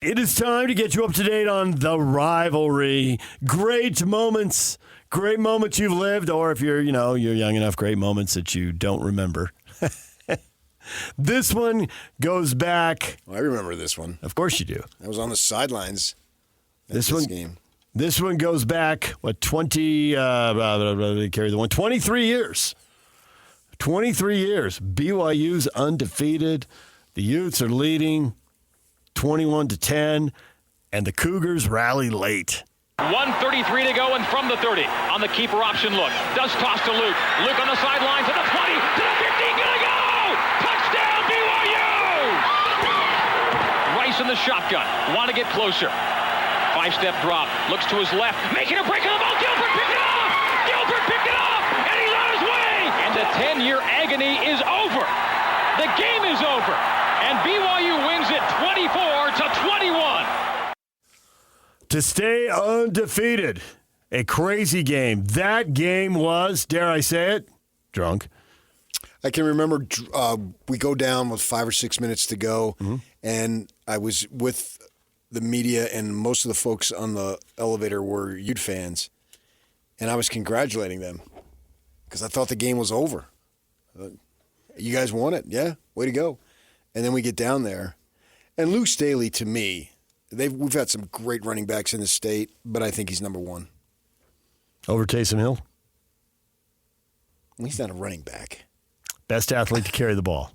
It is time to get you up to date on the rivalry. Great moments you've lived, or if you're young enough, great moments that you don't remember. This one goes back. I remember this one. Of course you do. I was on the sidelines at this game. This one goes back, 23 years. 23 years. BYU's undefeated. The Utes are leading 21-10, and the Cougars rally late. 1:33 to go, and from the 30 on the keeper option look. Does toss to Luke. Luke on the sideline to the 20, to the 15, gonna go! Touchdown BYU! Rice in the shotgun. Want to get closer. 5-step drop. Looks to his left. Making a break on the ball. Gilbert picked it off! Gilbert picked it off! And he's on his way! And the 10-year agony is over. The game is over. And BYU wins it 24-21. To stay undefeated, a crazy game. That game was, dare I say it, drunk. I can remember we go down with 5 or 6 minutes to go, and I was with the media, and most of the folks on the elevator were Ute fans, and I was congratulating them because I thought the game was over. You guys won it. Yeah, way to go. And then we get down there, and Luke Staley, to me, we've had some great running backs in the state, but I think he's number one. Over Taysom Hill? Well, he's not a running back. Best athlete to carry the ball.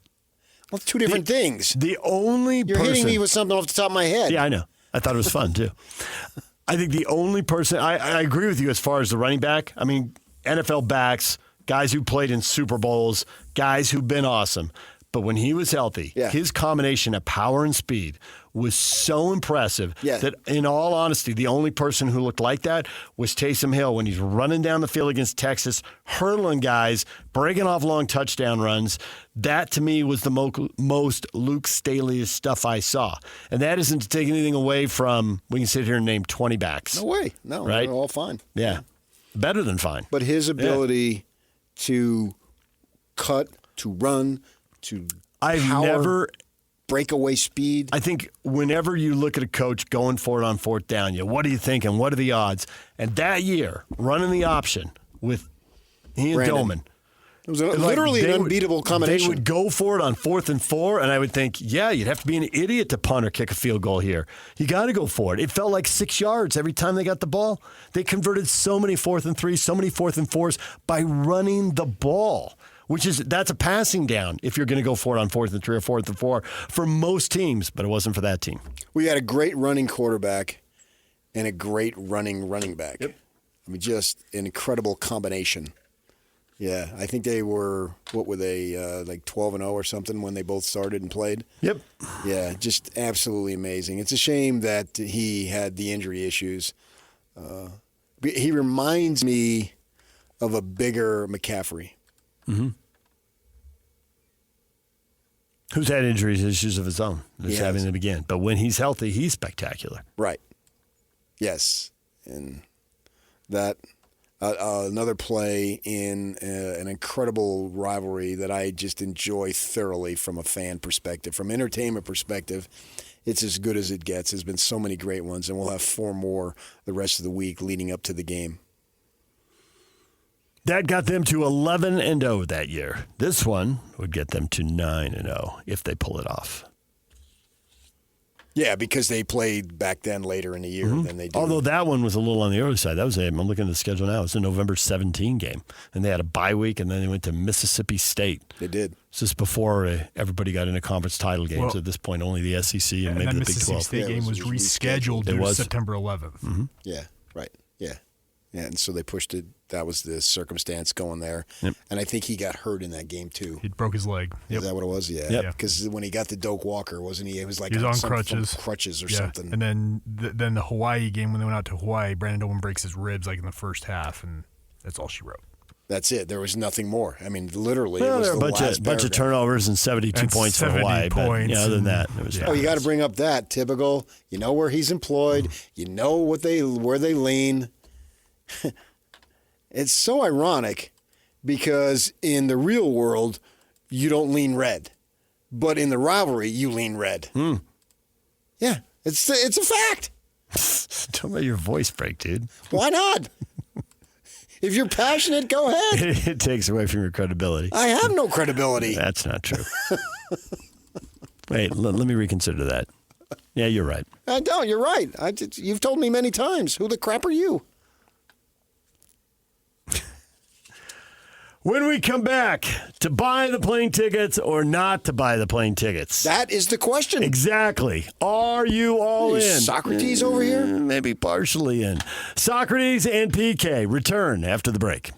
Well, two different things. The only You're hitting me with something off the top of my head. Yeah, I know. I thought it was fun, too. I think the only person, I agree with you as far as the running back. I mean, NFL backs, guys who played in Super Bowls, guys who've been awesome. But when he was healthy, his combination of power and speed was so impressive that, in all honesty, the only person who looked like that was Taysom Hill when he's running down the field against Texas, hurdling guys, breaking off long touchdown runs. That, to me, was the most Luke Staley stuff I saw. And that isn't to take anything away from, we can sit here and name 20 backs. No way. No, right? They're all fine. Yeah. Better than fine. But his ability to cut, to run, to breakaway speed. I think whenever you look at a coach going for it on fourth down, what are you thinking? What are the odds? And that year, running the option with Ian Doman. It was literally an unbeatable combination. They would go for it on 4th and 4, and I would think, you'd have to be an idiot to punt or kick a field goal here. You got to go for it. It felt like 6 yards every time they got the ball. They converted so many 4th and 3s, so many 4th and 4s by running the ball. That's a passing down if you're going to go for it on 4th and 3 or 4th and 4 for most teams, but it wasn't for that team. We had a great running quarterback and a great running back. Yep. I mean, just an incredible combination. Yeah, I think they were, what were they, like 12-0 or something when they both started and played? Yep. Yeah, just absolutely amazing. It's a shame that he had the injury issues. He reminds me of a bigger McCaffrey. Mm-hmm. Who's had injuries, issues of his own. He's having them again. But when he's healthy, he's spectacular. Right. Yes. And that another play in an incredible rivalry that I just enjoy thoroughly from a fan perspective. From entertainment perspective, it's as good as it gets. There's been so many great ones, and we'll have 4 more the rest of the week leading up to the game. That got them to 11-0 that year. This one would get them to 9-0 if they pull it off. Yeah, because they played back then later in the year than they do. Although that one was a little on the early side. I'm looking at the schedule now. It was a November 17 game. And they had a bye week, and then they went to Mississippi State. They did. This is before everybody got into conference title games. Well, at this point, only the SEC and maybe the Big 12. The Mississippi State game was rescheduled to September 11th. Mm-hmm. Yeah, right. Yeah. Yeah, and so they pushed it. That was the circumstance going there. Yep. And I think he got hurt in that game, too. He broke his leg. Yep. Is that what it was? Yeah. Because when he got to Doak Walker, wasn't he? It was like he was on crutches. Crutches or something. And then the Hawaii game, when they went out to Hawaii, Brandon Doman breaks his ribs like in the first half, and that's all she wrote. That's it. There was nothing more. I mean, literally, well, it was there were a bunch of turnovers and 72 points for Hawaii. But other than that, it was. Oh, you got to bring up that typical. You know where he's employed. You know where they lean. It's so ironic because in the real world, you don't lean red. But in the rivalry, you lean red. Hmm. Yeah. It's a fact. Don't let your voice break, dude. Why not? If you're passionate, go ahead. It takes away from your credibility. I have no credibility. That's not true. Wait, let me reconsider that. Yeah, you're right. I don't. You're right. You've told me many times. Who the crap are you? When we come back, to buy the plane tickets or not to buy the plane tickets? That is the question. Exactly. Are you all in? Socrates over here? Maybe partially in. Socrates and PK return after the break.